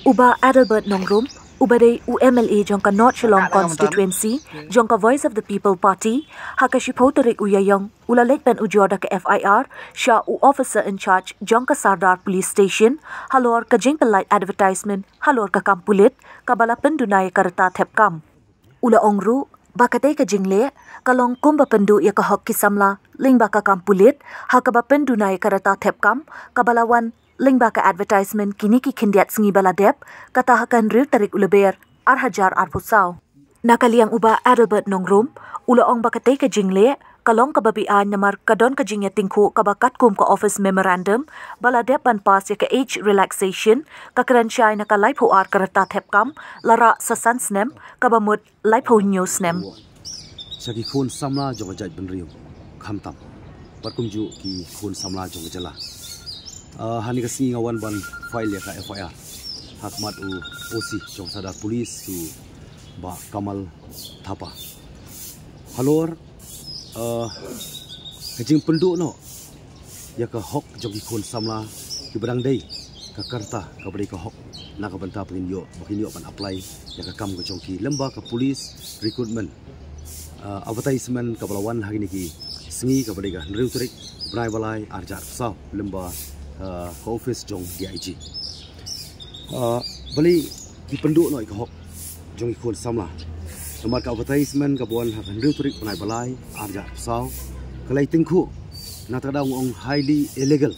Uba Adalbert Nongrum, Ubade UMLA Jongka North Shillong Constituency, Jongka Voice of the People Party, Hakashipotarik Uyayong, Ulalek Ben Ujoda ke FIR, Shah U Officer in Charge, Jongka Sardar Police Station, Halor ka Jingpelite Advertisement, Halor ka Kampulit, Kabala Pendunay Karata Thepkam. Ula Ongru, Bakate ka Jingle, Kalong Kumba Pendu ya ka Hok Kisamla, Lingba ka Kampulit, Hakaba Pendunay Karata Thepkam, Kabalawan, Lingba ka advertisement kini ki kindiat sengi baladep kata hakan ril tarik uleber arhajar arpusaw. Nakaliang uba Adalbert Nongrum, ula ong bakate ka jingle, kalong kababian namar kadon ka jingya tingku kabakat kum ka office memorandum, baladep ban pas ya ka age relaxation, kakaransyay na ka life hoar karata thepkam, lara sa sansnem, kabamut life ho newsnem. Sagi khun samla jong jaj benriu, khamtam, barkumju ki khun samla jong jala. Hani kasi ngawan ban file ya ka FIR Hakmat u OC jong sadar polis tu ba Kamal Thapa halor kajing penduk no ya ka hok jong ikon samla ki barang dei ka karta ka bari ka hok na ka banta pin yo bakin yo ban apply ya ka kam ko jong ki lamba ka polis recruitment advertisement ka balawan hari ni ki sengi ka bari ka nriu trik brai balai arjar sa lamba office jong DIG bali di penduk no ikahok jong ikon samla nomor ka advertisement ka buan hakan riu turik panai balai arja saw kalai tingku na tada ong highly illegal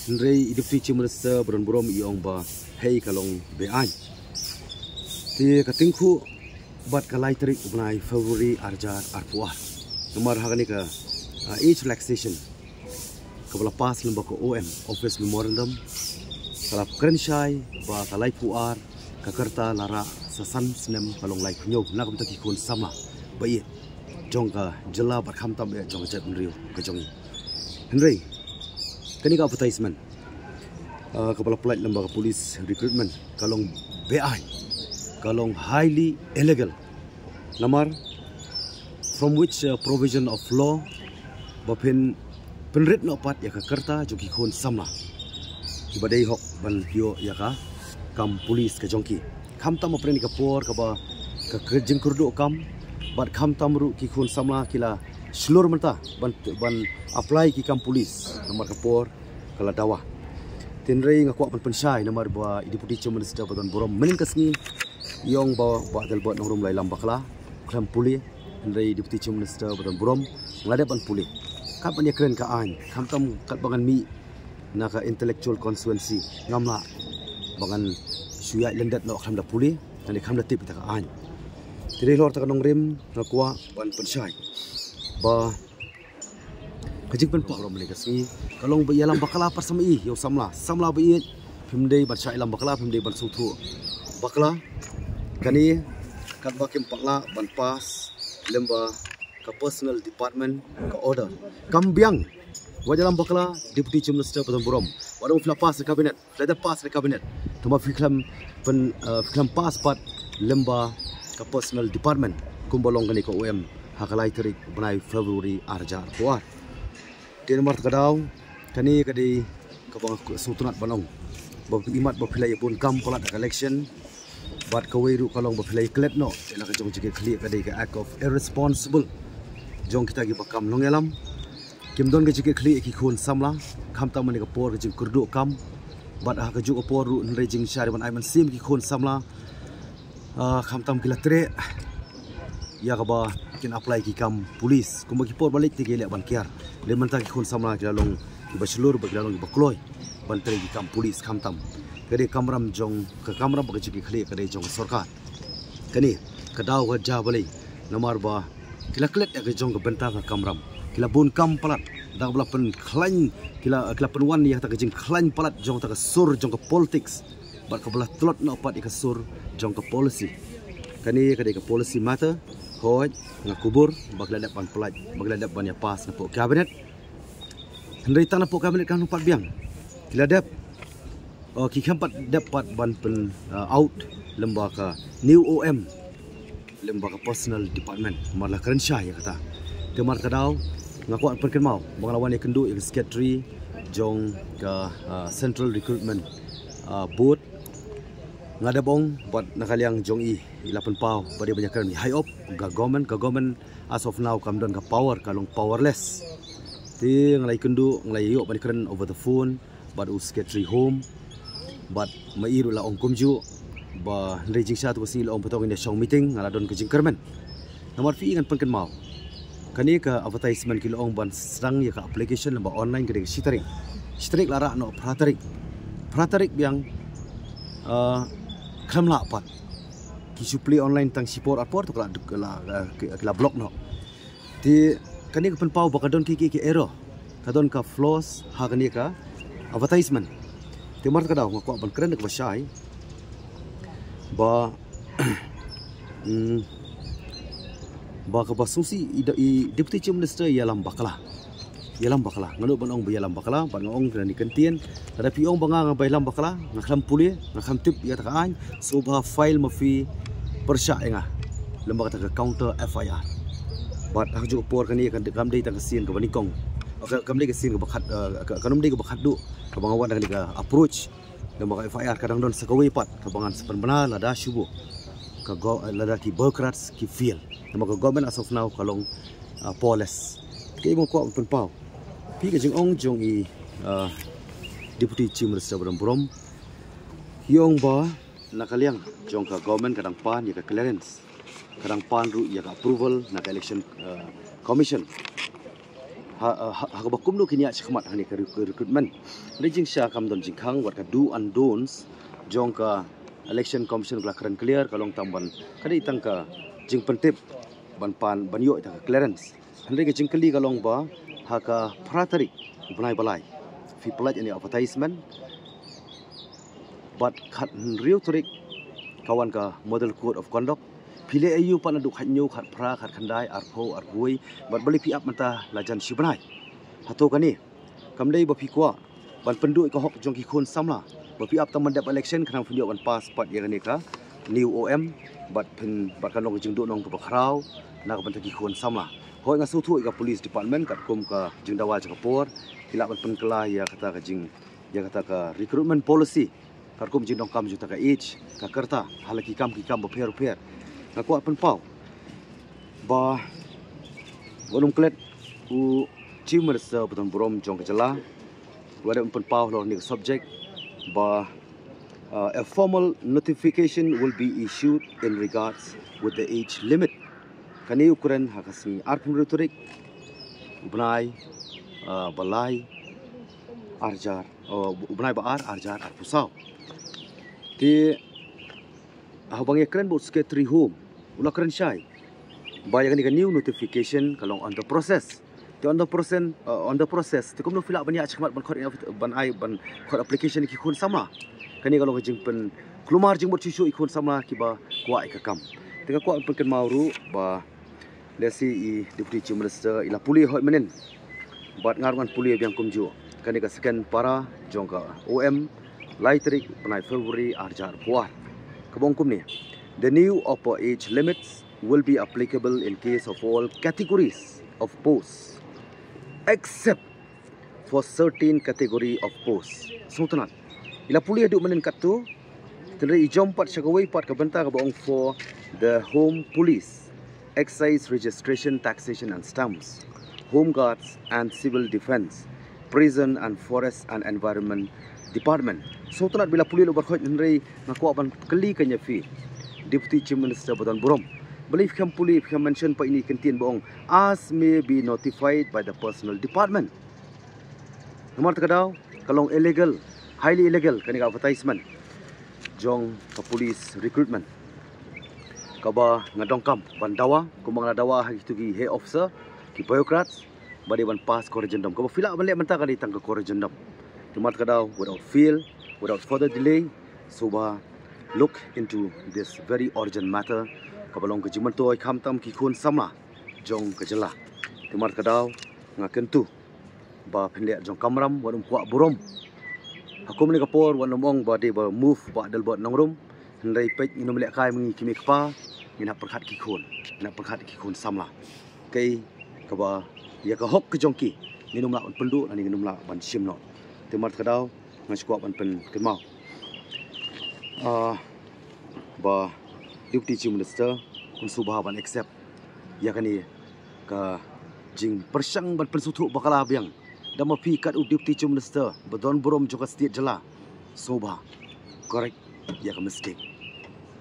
nrei deputy chief minister bron brom iong ba hei kalong bean ti ka tingku bat kalai turik panai February arja arpuah nomor hakan ka age relaxation kabala pas lemba ko OM office memorandum kalap kerensyai ba kalai puar kakarta lara sasan snem kalong lai kunyo na kum taki kun sama bayi jong ka jela bar kham tam jong jat riu ka jong henry kani ka advertisement kabala plate lemba ka police recruitment kalong BI kalong highly illegal namar from which provision of law bapin penrit no pat ya ka karta joki khon samla ibadai hok ban yo ya ka kam polis ka jongki kham tam apre ni ka por ka ba ka kerjing kurdu kam bat kham tam ru ki khon samla kila slur menta ban apply ki kam polis nomor ka por kala dawa tinrei ngakwa ban pensai nomor ba deputy chief minister badan borom menin kasni yong ba Adalbert Nongrum lai lambakla kram puli tinrei deputy chief minister badan borom ngade ban puli kapan ya keren ka an kam tam kat bangan mi na ka intellectual constituency ngamla bangan suya lendat no kham da puli ani kham da tip ta ka an tire lor ta nong rim na kwa ban pensai ba kajing pen pak rom le kasi kalong ba yalam bakala par samai yo samla ba i phimdei ban sai lam bakala phimdei ban suthu bakla kani kat bakim pakla ban pas lemba ka personal department ka order kambiang wajalam bakla deputy chief minister Badan Borom wadam fla pas kabinet leda pas kabinet tuma fiklam pen fiklam pas pat lemba ka personal department kumbolong kani ko OM hakalai tarik banai February arjar kuat tin mar kadaw kani kadi ka bang sutunat banong ba imat ba philai pun kam polat election bat ka weiru kalong ba philai klet no ela ka jong jike clear kadi ka act of irresponsible jong kita gi bakam longelam kimdon ge jike khli ki khun samla kham ta mani ka por ge jing kurdu kam bat ha ka ju por ru nre jing shari ban aiman sim ki khun samla kham tam ki latre ya ka ba kin apply ki kam police kum ki por balik ti ge le ban kiar le man ta ki khun samla ki long ki baslur ba ki long ba kloy ban tre ki kam police kham tam kade kamram jong ka kamram ba jike khli kade jong sarkar kani kadaw ga ja balai namar ba kila klet ya jong ke benta ka kamram kila bun kam palat dak bla pen klan kila pen wan ya ta jing klan palat jong ta sur jong ke politics bat ka bla tlot no pat ka sur jong ke policy kani kade ka policy matter hoj nga kubur bagla dak ban palat bagla dak ban ya pas na po cabinet hendai tan po cabinet kan pat biang kila dak ki kampat dapat ban pen out lemba ka new OM lembaga personal department marla kerensya ya kata kemar kadau ngaku perken mau banglawan ya kendu ya secretary jong ke Central Recruitment Board ngada bong buat nakaliang jong ilapan pau pada banyak kan high up government as of now kam don ka power kalong powerless ti ngalai kendu ngalai yo pada keren over the phone but us get home but mairu la ong kumju ba rejing satu si la ong potong in the show meeting ngala don ke jingkermen nomor fi ngan pengken mau kani ka advertisement kilo ong ban serang ya ka application ba online ke sitrik lara no pratarik yang kram la pat ki supli online tang sipor apor to kala blog no ti kani ka penpau bakadon ki error kadon ka flaws ha kani ka advertisement ti mar ka daw ko ban kren ka syai ba ba ka basusi i deputy chief minister yalam bakala nganu ban ong yalam bakala ban ong kena dikentien ada piong banga nga yalam bakala ngaklam puli ngaklam tip ya takaan subha file mafi persya nga lembaga ta counter FIR bat ha ju por kani kan kam dei ta kasin ka banikong kam dei kasin ka bakat kanum dei ka bakat du ka bangawan kani ka approach lembaga FIR kadang don sakawi pat ka bangan sepenbenar lada syubu ka lada ki bureaucrats ki feel lembaga government as of now kalong polis kay mo ko penpau pi ka jing ong jong deputy chief minister Brom yong ba nakaliang jong ka government kadang pan ya ka clearance kadang pan ru ya ka approval na ka election commission ha ka bakum no kinya chkhmat hani ka recruitment rejing sha kam don jingkhang wat ka do and don'ts jong ka election commission kala kran clear kalong tamban kadi tang ka jing pentip ban pan ban yo ta ka clearance handai ka jing kali kalong ba haka pratarik bunai balai fi pledge ini advertisement but khat riu turik kawan ka model code of conduct pile ayu pan duk khanyu khat pra khat khandai arpho arpui but bali pi ap mata lajan sibanai hato kani kamdei ba fi kwa ban pendu ka hok jong ki khon samla ba pi ap tam mandap election khanang fundio ban pass pat ya ni ka new OM but pin bat kanong jing do nong ka khrau na ka ban ki khon samla hoi nga sutu ka police department kat kum ka jing dawal ka por hilak ban penkela ya kata ka jing ya kata ka recruitment policy kat kum jing dong kam juta ka age ka kerta halaki kam ba per nga ko pen pau ba bonum klet u chief minister Brom jong ka jala wada pen pau lo ni subject ba a formal notification will be issued in regards with the age limit kani ukuran hakasi arpun retorik ubnai balai arjar ubnai baar arjar arpusau ti habang ekran bot secretary home ula kren syai bayang ni new notification kalong on the process ti on the process ti kumno fila banyak chkhmat ban khot ban ai ban khot application ki khun sama kani kalong jing pen klumar jing bot chisu ikhun sama ki ba kwa ikakam teka kwa pen mauru ba lesi deputy chief minister ila puli hoi menen bat ngarungan puli yang kumju kani ka second para jongka OM laitrik penai February arjar puar kabongkum ni the new upper age limits will be applicable in case of all categories of posts except for certain category of posts sultanat ila puli adu menen katu tendai ijompat syakawai pat ka benta ka bong for the home police excise registration, taxation and stamps, home guards and civil defense, prison and forest and environment department. So tunat bila puli lo berkhot nrei ngaku aban keli kanya fi deputy chief minister Brom believe kam puli kam mention pa ini kentien boong as may be notified by the personal department. Nomor terkadau kalong illegal, highly illegal kani advertisement jong ka police recruitment kaba ngadongkam bandawa kumang dawa itu ki head officer ki bureaucrats badi ban pass corrigendum kaba fila balik mentah kali tang corrigendum tumat kadau without fail without further delay soba look into this very urgent matter kabalong ke jimantoy khamtam ki khun sama jong kejela tumat kadau ngakentu ba phinle jong kamram wadum kwa burom hakum ni kapor wan lomong ba de ba move ba dal bot nongrum hendai pek inum lek kai mengi kimi kpa ina perkhat ki khun samla kai kaba ya ka hok ke jongki minum la pendu ani minum la ban sim no timar kadau ngaskuap ban pen kenmau ba deputy chief minister kun subha ban accept yakani ka jing persang ban pensutu bakala biang dama pi kat deputy chief minister badon borom joka state jala subha correct ya ka mistake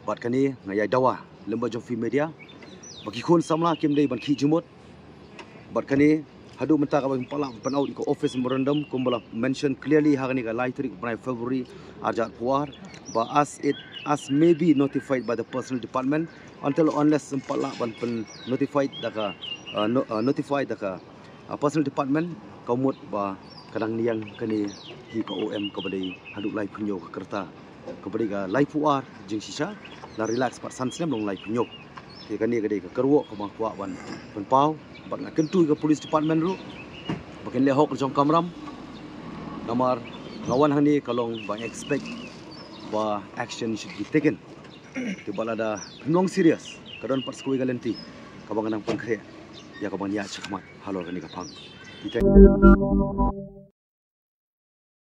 bat kani ngaya dawa lemba jofi media bagi khon samla kim dei ban khi jumut bat kani hadu menta ka bang pala pan out ko office memorandum kumbala mention clearly hagani ka lai tarik by February arjat puar ba as may be notified by the personal department until unless sempala ban pen notified daka notified daka personal department kaumut ba kadang niang kani hi ka OM ka badai hadu lai punyo ka kerta ka badai ka lai puar jing sisa la relax pat sansem long lai punyo ke kani ka dei ka kerwo ka bang kwa ban pen pau bat na kentu ke police department ru bakin le hok jong kamram namar ngawan hani kalong bang expect ba action should be taken tibal ada long serious kadon pat skui galenti kabang nang pangkre ya kabang ya chakmat halo kani ka phang